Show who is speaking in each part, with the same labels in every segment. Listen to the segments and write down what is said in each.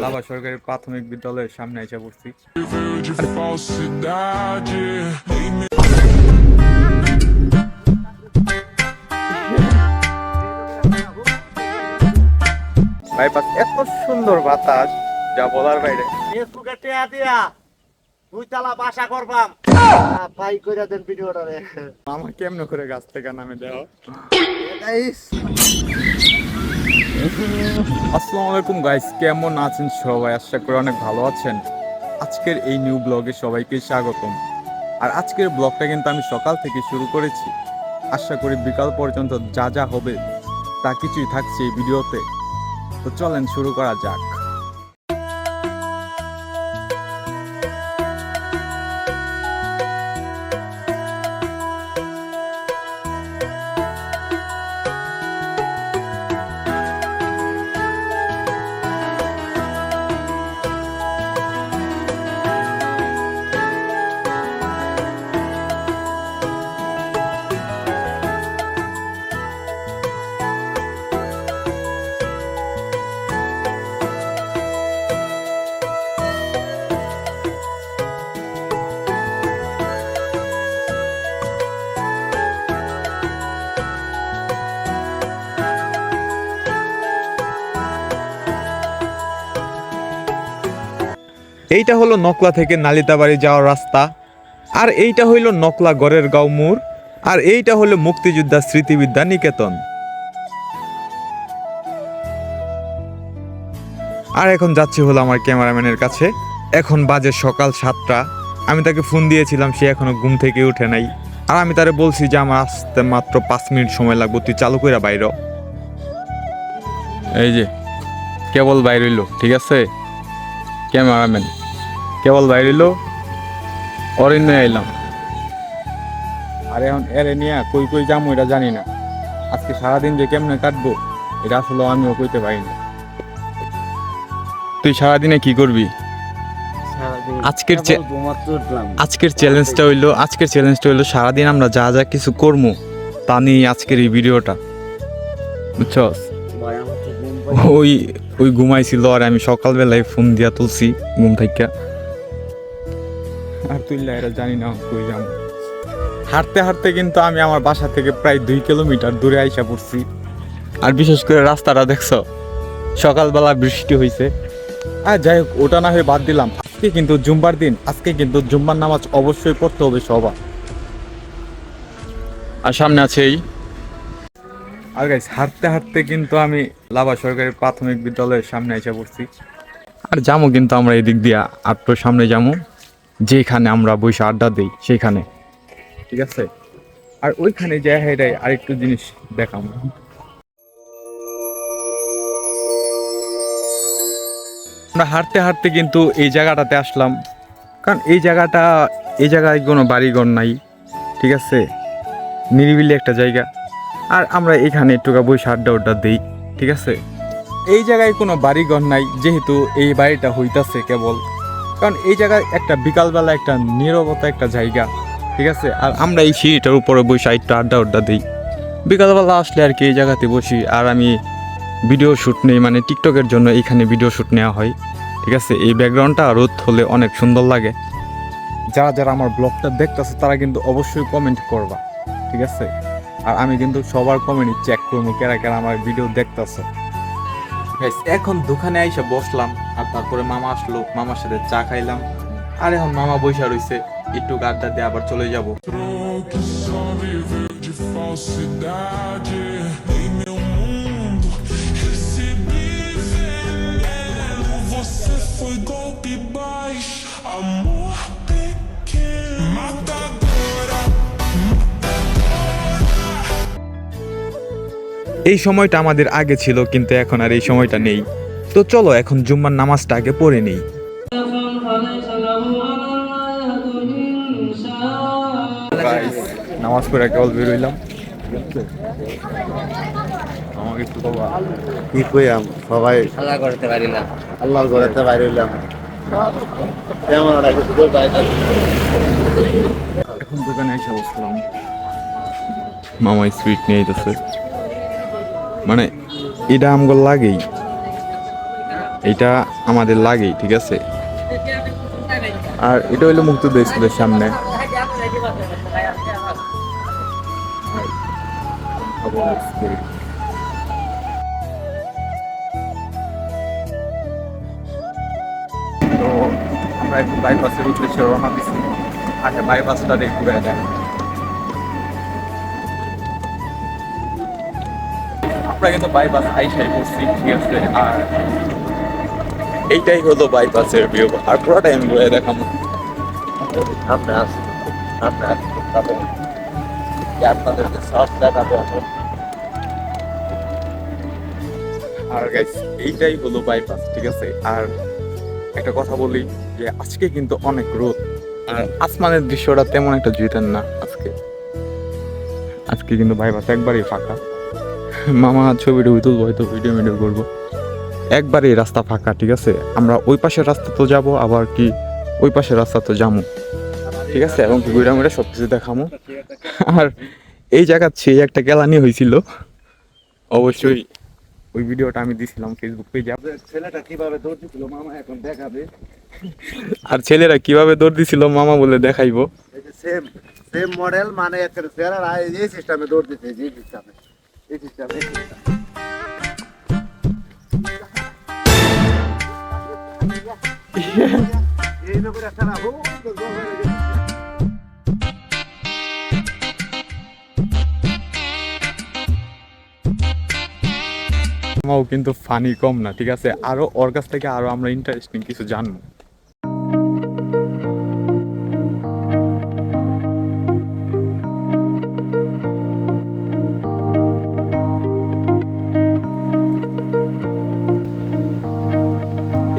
Speaker 1: Lava সরকারি প্রাথমিক বিদ্যালয়ের সামনে এসে পড়ছি। বাইপাস এত সুন্দর বাতাস যা বলার বাইরে। মামা কেমনে করে গাছ থেকে নামে দেও। আসসালামু আলাইকুম গাইস, কেমন আছেন সবাই? আশা করি অনেক ভালো আছেন। আজকের এই নিউ ব্লগে সবাইকে স্বাগতম। আর আজকের ব্লগটা কিন্তু আমি সকাল থেকে শুরু করেছি। আশা করি বিকাল পর্যন্ত যা যা হবে তা কিছুই থাকছে এই ভিডিওতে। তো চলেন শুরু করা যাক। এইটা হলো নকলা থেকে নালিতাবাড়ি যাওয়ার রাস্তা, আর এইটা হইল নকলা গড়ের গাঁও মোড়, আর এইটা হলো মুক্তিযোদ্ধা স্মৃতিবিদ্যা নিকেতন। আর এখন যাচ্ছি হলো আমার ক্যামেরাম্যানের কাছে। এখন বাজে সকাল 7টা। আমি তাকে ফোন দিয়েছিলাম, সে এখনো ঘুম থেকে উঠে নাই। আর আমি তারে বলছি যে আমার আসতে মাত্র 5 মিনিট সময় লাগবে, তুই চালু করে বাইর। এই যে কেবল বাইর হইল, ঠিক আছে? ক্যামেরাম্যান কেবল বাইর হইল, অরণ্য আইলাম। আর এখন এরে নিয়ে কই কই যাবো এটা জানি না। আজকে সারাদিন যে কেমনে কাটবো এটা আসলে আমিও কইতে পারি না। তুই সারাদিনে কি করবি? আজকের চ্যালেঞ্জটা হইলো সারাদিন আমরা যা যা কিছু করবো তা নিয়ে আজকের এই ভিডিওটা, বুঝছস? ওই ঘুমাইছিল আর আমি সকালবেলায় ফোন দিয়া তুলছি ঘুম থেকে। আর তুই এরা জানি না কই যাবো। হাঁটতে হাঁটতে কিন্তু আমি আমার বাসা থেকে প্রায় 2 কিলোমিটার দূরে আইসা পড়ছি। আর বিশেষ করে রাস্তাটা দেখছো, সকালবেলা বৃষ্টি হয়েছে। আর যাই হোক, ওটা না হয়ে বাদ দিলাম। আজকে কিন্তু জুম্বার দিন, আজকে কিন্তু জুম্বার নামাজ অবশ্যই পড়তে হবে সবার। আর সামনে আছে এই। আর গাইস, হাঁটতে হাঁটতে কিন্তু আমি লাভা সরকারি প্রাথমিক বিদ্যালয়ের সামনে এসে পড়ছি। আর যাবো কিন্তু আমরা এই দিক দিয়ে আটটো সামনে যাবো, যেখানে আমরা বসে আড্ডা দিই সেইখানে, ঠিক আছে? আর ওইখানে যাই হেঁটাই আরেকটু জিনিস দেখাবো। আমরা হাঁটতে হাঁটতে কিন্তু এই জায়গাটাতে আসলাম, কারণ এই জায়গায় কোনো বাড়িঘর নাই, ঠিক আছে? নিরিবিলি একটা জায়গা। আর আমরা এখানে একটু বসে আড্ডা দিই, ঠিক আছে? এই জায়গায় কোনো বাড়িঘর নাই, যেহেতু এই বাড়িটা হইতাছে কেবল, কারণ এই জায়গায় একটা বিকালবেলা একটা নীরবতা একটা জায়গা, ঠিক আছে? আর আমরা এই সিঁড়িটার উপরে বসে একটু আড্ডা দিই বিকালবেলা আসলে আর কি। এই জায়গাতে বসি আর আমি ভিডিও শ্যুট নেই, মানে টিকটকের জন্য এইখানে ভিডিও শ্যুট নেওয়া হয়, ঠিক আছে? এই ব্যাকগ্রাউন্ডটা রোদ হলে অনেক সুন্দর লাগে। যারা যারা আমার ব্লগটা দেখতেছে তারা কিন্তু অবশ্যই কমেন্ট করবা, ঠিক আছে? আর আমি কিন্তু সবার কমেন্ট চেক করবো কারা কারা আমার ভিডিও দেখতেছে। এখন দোকানে এসে বসলাম, আর তারপরে মামা আসলো, মামার সাথে চা খাইলাম। আর এখন মামা বইসা রইছে, একটু আড্ডা দিয়ে আবার চলে যাব। এই সময়টা আমাদের আগে ছিল, কিন্তু এখন আর এই সময়টা নেই। তো চলো এখন জুম্মার নামাজটা আগে পড়ে নেই। নামাজ পড়ে কেবল বেরোইলাম। আমাকে একটু বাবা
Speaker 2: কি কইয়াম, সবাই
Speaker 3: আল্লাহ করতে পারি না,
Speaker 2: আল্লাহর ঘরেতে বাইরে হইলাম। কেমন
Speaker 1: এখন দোকানে এসে বসলাম, মামা স্পিড নিয়ে যেতেছে, মানে এটা আমগো লাগেই। এইটা আমাদের লাগেই, ঠিক আছে। আর এটা হলো মুক্তিযুদ্ধ স্কুলের সামনে। তো আমরা একটু বাইপাসের উদ্দেশ্যে রওনা দিচ্ছি। আগে বাইপাসটা দিয়ে ঘুরে যায়। আমরা কিন্তু বাইপাস আইসাই করছি, ঠিক আছে। আর এইটাই হলো বাইপাসের ভিউ। আর পুরোটা আমি ঘুরে দেখাবো।
Speaker 2: আপনি আসুন, আপনি আসুন, আপনাদেরকে সব দেখাবো এখন।
Speaker 1: আর গাইস এইটাই হলো বাইপাস, ঠিক আছে। আর একটা কথা বলি যে আজকে কিন্তু অনেক রোদ, আর আসমানের দৃশ্যটা তেমন একটা জুইতেন না আজকে। আজকে কিন্তু বাইপাস একবারই ফাঁকা। মামা ছবি টবি তুলবো, হয়তো ভিডিও ভিডিও করবো। একবারই রাস্তা ফাঁকা, ঠিক আছে। আমরা ওই পাশের রাস্তা তো যাব, আবার কি ওই পাশের রাস্তা তো যাবো, ঠিক আছে। এবং ঘুরা মুড়া সব কিছু দেখামো। আর এই জায়গা সেই একটা কেলানি হয়েছিল, অবশ্যই ওই ভিডিওটা আমি দিছিলাম ফেসবুক পেজে।
Speaker 2: ছেলেটা কিভাবে দৌড় দিছিল মামা এখন দেখাবে।
Speaker 1: আর ছেলেরা কিভাবে দৌড় দিছিল মামা বলে দেখাইবো।
Speaker 2: এই যে সেম সেম মডেল, মানে একটা ছেলেরা এই সিস্টেমে দৌড় দিতে, যে সিস্টেমে এই সিস্টেমে এই নগরে একটা না
Speaker 1: মামাও কিন্তু ফানি কম না, ঠিক আছে। আরো ওর কাছ থেকে আরো আমরা ইন্টারেস্টিং কিছু জানবো।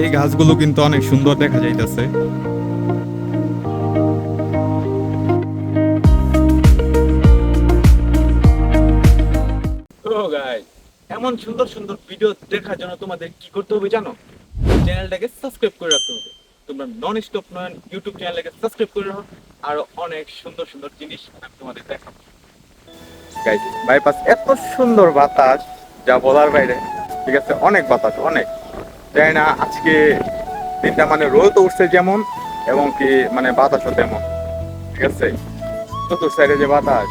Speaker 1: এই গাছগুলো কিন্তু অনেক সুন্দর দেখা যাইতেছে। তো গাইস, এমন সুন্দর সুন্দর ভিডিও দেখার জন্য তোমাদের কি করতে হবে জানো? চ্যানেলটাকে সাবস্ক্রাইব করে রাখতে হবে। তোমরা নন স্টপ নন ইউটিউব চ্যানেলটাকে সাবস্ক্রাইব করে রাখো। আর অনেক সুন্দর সুন্দর জিনিস আমি তোমাদের দেখাবো। গাইস, বাইপাস এত সুন্দর বাতাস যা বলার বাইরে, ঠিক আছে। অনেক বাতাস, অনেক। জানি না আজকে দিনটা মানে রোদ উঠছে যেমন, এবং কি মানে বাতাসও তেমন, ঠিক আছে। চতুর সাইডে যে বাতাস,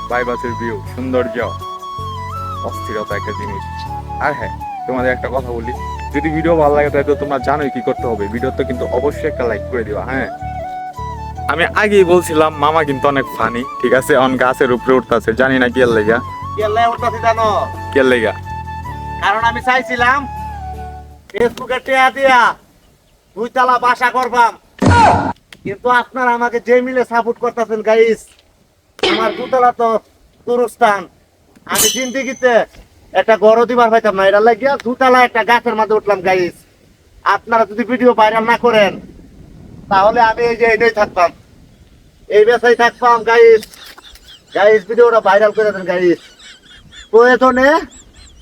Speaker 1: বাইপাসের ভিউ, সৌন্দর্য, অস্থিরতা একটা জিনিস। আর হ্যাঁ, তোমাদের একটা কথা বলি, যদি ভিডিও ভালো লাগে তাহলে তো তোমরা জানোই কি করতে হবে। ভিডিওতে কিন্তু অবশ্যই একটা লাইক করে দিবা। হ্যাঁ, আমি আগেই বলছিলাম মামা কিন্তু অনেক ফানি, ঠিক আছে। অন গাছের উপরে উঠতেছে, জানি না কিয়ার লেগা।
Speaker 2: কেলে উঠতেছি জানো?
Speaker 1: কিয়ার লেগা?
Speaker 2: কারণ আমি চাইছিলাম ফেসবুকে টেয়া দিয়া 2 তলা বাসা করবাম, কিন্তু আপনারা আমাকে যে মিলে সাপোর্ট করতেছেন গাইস। আমার 2 তলা তো তুরস্তান, আমি জিন্দিগিতে একটা গড় দিবার পাইতাম না। এটা লাগিয়া 2 তলা একটা গাছের মাঝে উঠলাম গাইস। আপনারা যদি ভিডিও ভাইরাল না করেন তাহলে আমি এই যে এটাই থাকতাম, এই বেসাই থাকতাম গাইস। গাইস ভিডিওটা ভাইরাল করে দেন গাইস। প্রয়োজনে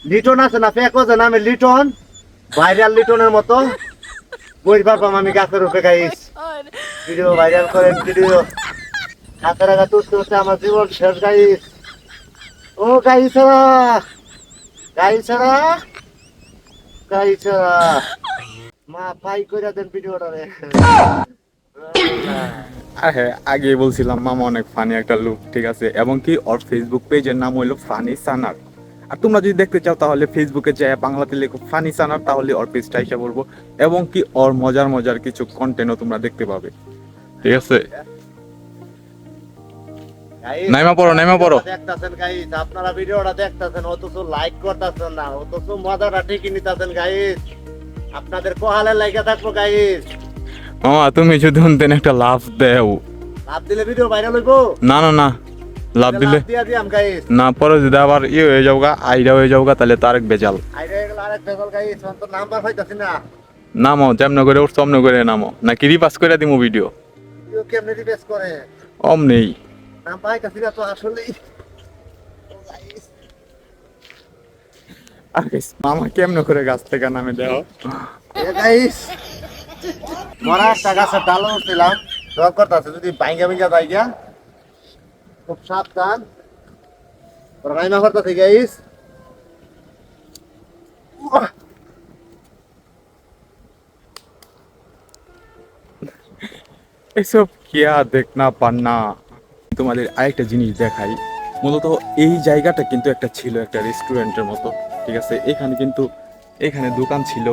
Speaker 2: লিটন আছে না, ফেকোজে নামে লিটন, ভাইরাল লিটনের মতো বই পারবাম আমি গাছের উপরে গাইস। ভিডিও ভাইরাল করেন, ভিডিও গাছের আগা তুলতে তুলতে আমার জীবন শেষ গাইস। ও গাইছরা, গাইছরা, গাইছরা, মা পাই করে দেন ভিডিওটা রে।
Speaker 1: আর হ্যাঁ, আগে বলছিলাম মামা অনেক ফানি একটা লুক, ঠিক আছে। এবং কি ওর ফেসবুক পেজের নাম হইলো ফানি সানার। আর তোমরা যদি দেখতে চাও তাহলে ফেসবুকে যায় বাংলাতে লেখো ফানি সানার, তাহলে ওর পেজটা এসে বলবো। এবং কি ওর মজার মজার কিছু কন্টেন্টও তোমরা দেখতে পাবে, ঠিক আছে। নাইমা পড়ো, নাইমা পড়ো।
Speaker 2: দেখতাছেন গাইস, আপনারা ভিডিওটা দেখতাছেন অথচ লাইক করতাছেন না, অথচ মজাটা ঠিকই নিতাছেন গাইস। আপনাদের কোহালে লাইকা থাকবো গাইস।
Speaker 1: মামা তুমি যদি উনতেন একটা লাভ দেও।
Speaker 2: লাভ দিলে ভিডিও ভাইরাল হইবো?
Speaker 1: না না না, লাভ দিলে
Speaker 2: দিয়া দিয়াম গাইস।
Speaker 1: না, পরে যদি আবার ইয়ে হয়ে যাওগা, আইডা হয়ে যাওগা, তাহলে তো আরেক বেজাল।
Speaker 2: আইরে এগুলো আরেক ভেজাল গাইস, তো নাম্বার পাইতাছি না।
Speaker 1: নামো, যেমন করে উঠছো অমন করে নামো, নাকি রিপাস করে দিমু ভিডিও?
Speaker 2: ভিডিও কেমনে রিপেস করে?
Speaker 1: অমনেই।
Speaker 2: নাম পাইতাছি না তো আসলেই। ও গাইস,
Speaker 1: আর গাইস, মামা কেমনে করে গাছ থেকে নামে দেও।
Speaker 2: এ গাইস, মরা একটা গাছের ডাল উঠছিলাম, ডর করতাছে যদি ভাঙ্গা ভাঙ্গা যাই গিয়া, খুব সাবধান। রাইমা করতাছে গাইস।
Speaker 1: এসব কিয়া দেখনা পান্না। তোমাদের আরেকটা জিনিস দেখাই, মূলত এই জায়গাটা কিন্তু একটা ছিল একটা রেস্টুরেন্টের মতো, ঠিক আছে। এখানে দোকান ছিল।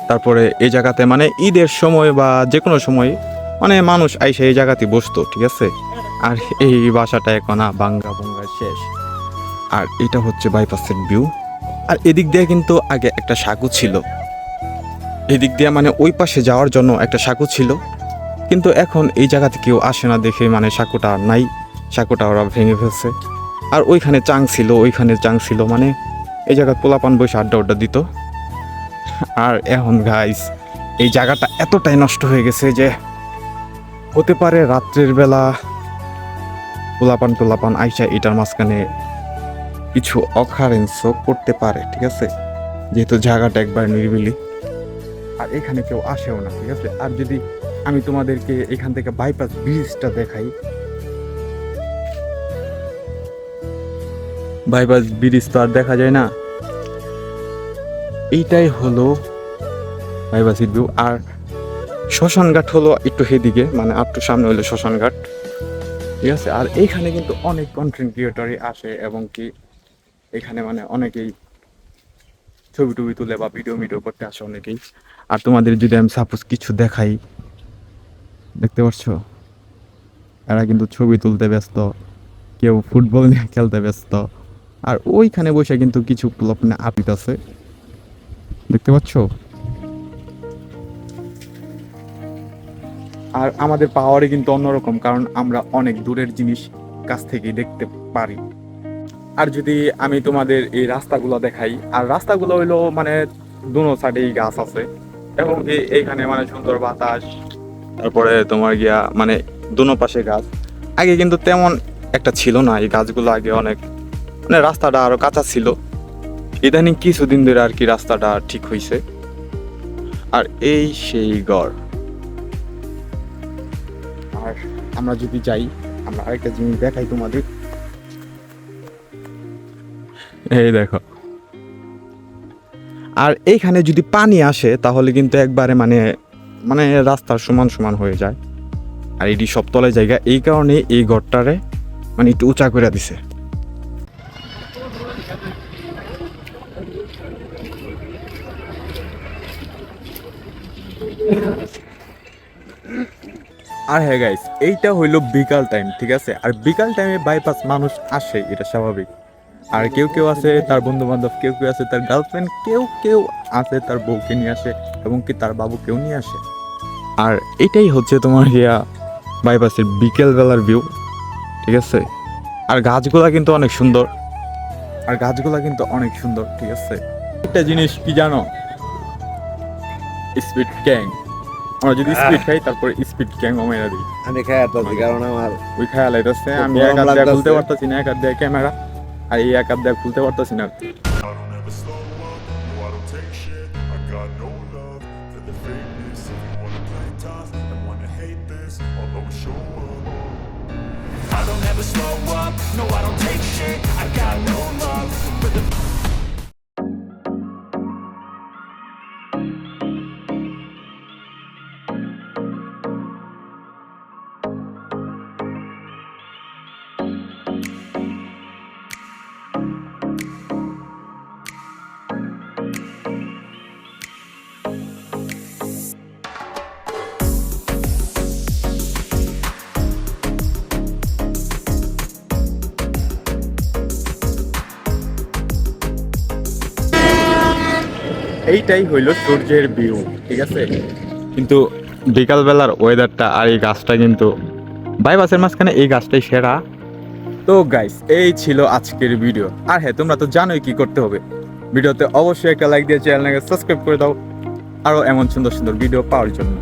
Speaker 1: তারপরে এই জায়গাতে মানে ঈদের সময় বা যে কোনো সময় মানে মানুষ আইসা এই জায়গাতে বসতো, ঠিক আছে। আর এই বাসাটা এখন ভাঙ্গা ভঙ্গা শেষ। আর এটা হচ্ছে বাইপাসের ভিউ। আর এদিক দিয়ে কিন্তু আগে একটা সাঁকো ছিল, এদিক দিয়ে মানে ওই পাশে যাওয়ার জন্য একটা সাঁকো ছিল, কিন্তু এখন এই জায়গাতে কেউ আসে না দেখে মানে সাঁকোটা আর নাই, সাঁকোটা ওরা ভেঙে ফেলছে। আর ওইখানে চাং ছিল মানে এই জায়গায় পোলাপান বসে আড্ডা দিত। আর এখন গাইস এই জায়গাটা এতটাই নষ্ট হয়ে গেছে যে হতে পারে রাত্রের বেলা পোলাপান আইসা এটার মাঝখানে কিছু অকারেন্সও করতে পারে, ঠিক আছে, যেহেতু জায়গাটা একবার নিরিবিলি আর এখানে কেউ আসেও না, ঠিক আছে। আর যদি আমি তোমাদেরকে এখান থেকে বাইপাস ব্রিজটা দেখাই, বাইপাস ব্রিজ তো আর দেখা যায় না, এইটাই হলো বাইপাসের ভিউ। আর শ্মশানঘাট হলো একটু সেদিকে, মানে একটু সামনে হলো শ্মশানঘাট, ঠিক আছে। আর এইখানে কিন্তু অনেক কন্টেন্ট ক্রিয়েটরই আসে এবং কি এখানে মানে অনেকেই ছবি টবি তুলে বা ভিডিও করতে আসে অনেকেই। আর তোমাদের যদি আমি সাপোজ কিছু দেখাই, দেখতে পাচ্ছ এরা কিন্তু ছবি তুলতে ব্যস্ত, কেউ ফুটবল নিয়ে খেলতে ব্যস্ত। আর ওইখানে বসে কিন্তু কিছু প্লপনে আপিত আছে, দেখতে পাচ্ছ। আর আমাদের পাওয়ারে কিন্তু অন্যরকম, কারণ আমরা অনেক দূরের জিনিস কাছ থেকেই দেখতে পারি। আর যদি আমি তোমাদের এই রাস্তাগুলো দেখাই, আর রাস্তাগুলো হইলো মানে দুনো সাইডেই গাছ আছে এবং এইখানে মানে সুন্দর বাতাস। তারপরে তোমার গিয়া মানে দুনো পাশে গাছ। আগে কিন্তু তেমন একটা ছিল না এই গাছগুলো, আগে অনেক মানে রাস্তাটা আরো কাঁচা ছিল। ইদানিং কিছুদিন ধরে আর কি রাস্তাটা ঠিক হয়েছে। আর এই সেই গড়। আর আমরা যদি যাই, আমরা আরেকটা জিনিস দেখাই তোমাদের, এই দেখো। আর এইখানে যদি পানি আসে তাহলে কিন্তু একবারে মানে মানে রাস্তার সমান হয়ে যায়। আর এটি সব তলায় জায়গা, এই কারণে এই ঘরটারে মানে একটু উঁচা করে দিছে। আর হ্যাঁ গাইস, এইটা হইলো বিকাল টাইম, ঠিক আছে। আর বিকাল টাইমে বাইপাস মানুষ আসে, এটা স্বাভাবিক। আর কেউ আছে তার বন্ধু বান্ধব, কেউ আছে তার গার্লফ্রেন্ড, কেউ আছে তার বউকে নিয়ে আসে এবং কি তার বাবুকেও নিয়ে আসে। আর এটাই হচ্ছে তোমার বাইপাসের বিকেল বেলার ভিউ, ঠিক আছে। আর গাছগুলা কিন্তু অনেক সুন্দর, ঠিক আছে। একটা জিনিস কি জানো, স্পিড গ্যাং। আমরা যদি স্পিড খাই তারপরে স্পিড গ্যাং মেরা দিই।
Speaker 2: আমি খাই আসতেছি কারণ আমার
Speaker 1: ওই খেয়াল আইতাছে, আমি এক হাত দিয়ে খুলতে পারতাছি না, এক হাত দিয়ে ক্যামেরা, আর এই এক হাত দিয়ে খুলতে পারতাছি না।
Speaker 3: I don't ever slow up, no I don't take shit, I got no love for the
Speaker 1: এইটাই হইলো সূর্যের ভিউ, ঠিক আছে। কিন্তু বিকালবেলার ওয়েদারটা আর এই গাছটা কিন্তু বাইপাসের মাঝখানে এই গাছটাই সেরা। তো গাইস, এই ছিল আজকের ভিডিও। আর হ্যাঁ, তোমরা তো জানোই কি করতে হবে। ভিডিওতে অবশ্যই একটা লাইক দিয়ে চ্যানেলটাকে সাবস্ক্রাইব করে দাও আরও এমন সুন্দর ভিডিও পাওয়ার জন্য।